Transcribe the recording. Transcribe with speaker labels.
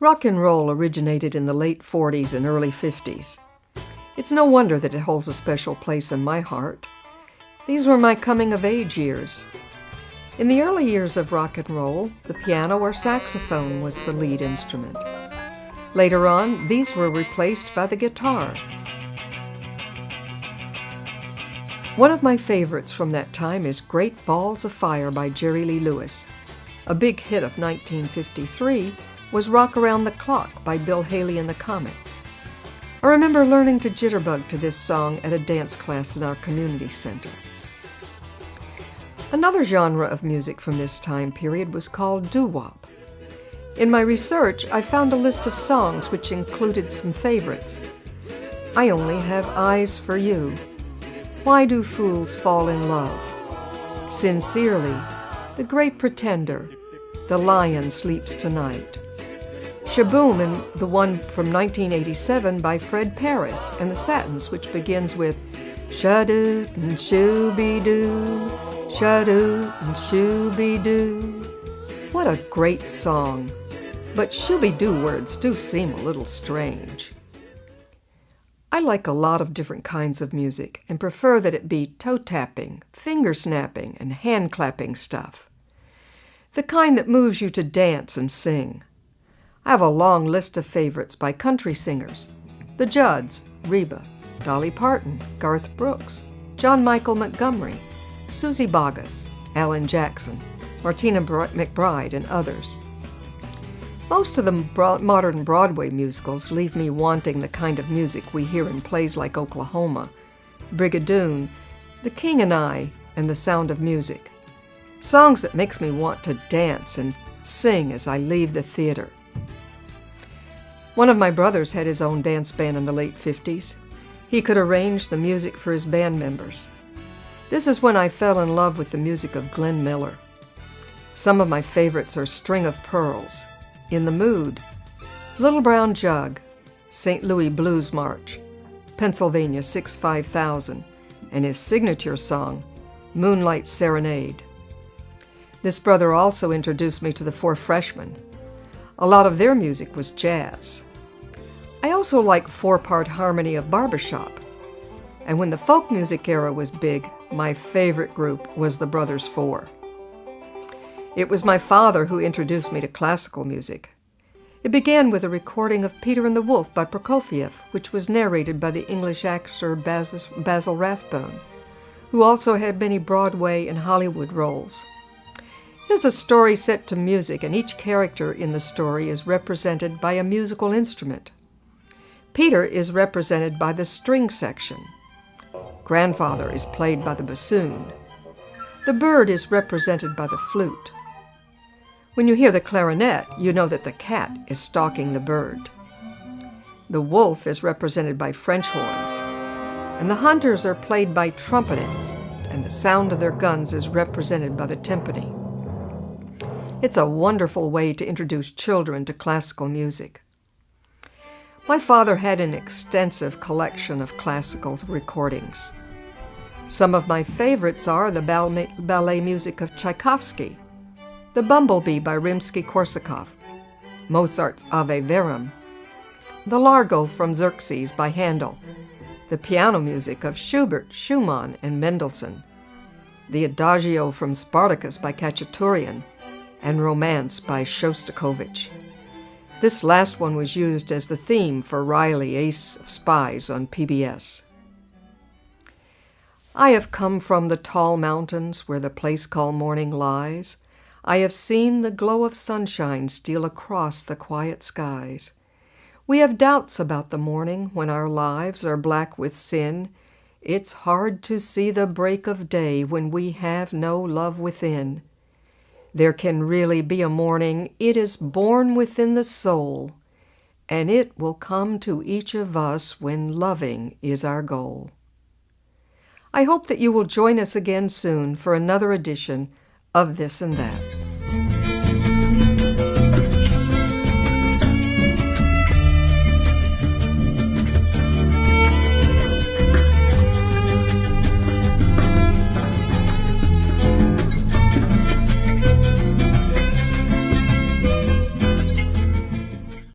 Speaker 1: Rock and roll originated in the late 40s and early 50s. It's no wonder that it holds a special place in my heart. These were my coming-of-age years. In the early years of rock and roll, the piano or saxophone was the lead instrument. Later on, these were replaced by the guitar. One of my favorites from that time is Great Balls of Fire by Jerry Lee Lewis. A big hit of 1953 was Rock Around the Clock by Bill Haley and the Comets. I remember learning to jitterbug to this song at a dance class in our community center. Another genre of music from this time period was called doo-wop. In my research, I found a list of songs which included some favorites. I Only Have Eyes for You, Why Do Fools Fall in Love, Sincerely, The Great Pretender, The Lion Sleeps Tonight, Shaboom, and the one from 1987 by Fred Paris and the Satins, which begins with Shadoo and shooby-doo, Shadoo and shooby-doo. What a great song, but shooby-doo words do seem a little strange. I like a lot of different kinds of music and prefer that it be toe-tapping, finger-snapping, and hand-clapping stuff. The kind that moves you to dance and sing. I have a long list of favorites by country singers: the Judds, Reba, Dolly Parton, Garth Brooks, John Michael Montgomery, Susie Boggess, Alan Jackson, Martina McBride, and others. Most of the modern Broadway musicals leave me wanting the kind of music we hear in plays like Oklahoma, Brigadoon, The King and I, and The Sound of Music. Songs that makes me want to dance and sing as I leave the theater. One of my brothers had his own dance band in the late 50s. He could arrange the music for his band members. This is when I fell in love with the music of Glenn Miller. Some of my favorites are String of Pearls, In the Mood, Little Brown Jug, St. Louis Blues March, Pennsylvania 6-5000, and his signature song, Moonlight Serenade. This brother also introduced me to the Four Freshmen. A lot of their music was jazz. I also like four-part harmony of barbershop. And when the folk music era was big, my favorite group was the Brothers Four. It was my father who introduced me to classical music. It began with a recording of Peter and the Wolf by Prokofiev, which was narrated by the English actor Basil Rathbone, who also had many Broadway and Hollywood roles. It is a story set to music, and each character in the story is represented by a musical instrument. Peter is represented by the string section. Grandfather is played by the bassoon. The bird is represented by the flute. When you hear the clarinet, you know that the cat is stalking the bird. The wolf is represented by French horns, and the hunters are played by trumpetists, and the sound of their guns is represented by the timpani. It's a wonderful way to introduce children to classical music. My father had an extensive collection of classical recordings. Some of my favorites are the ballet music of Tchaikovsky, The Bumblebee by Rimsky-Korsakov, Mozart's Ave Verum, the Largo from Xerxes by Handel, the piano music of Schubert, Schumann, and Mendelssohn, the Adagio from Spartacus by Khachaturian, and Romance by Shostakovich. This last one was used as the theme for Riley, Ace of Spies on PBS. I have come from the tall mountains where the place called morning lies. I have seen the glow of sunshine steal across the quiet skies. We have doubts about the morning when our lives are black with sin. It's hard to see the break of day when we have no love within. There can really be a morning, it is born within the soul, and it will come to each of us when loving is our goal. I hope that you will join us again soon for another edition of This and That.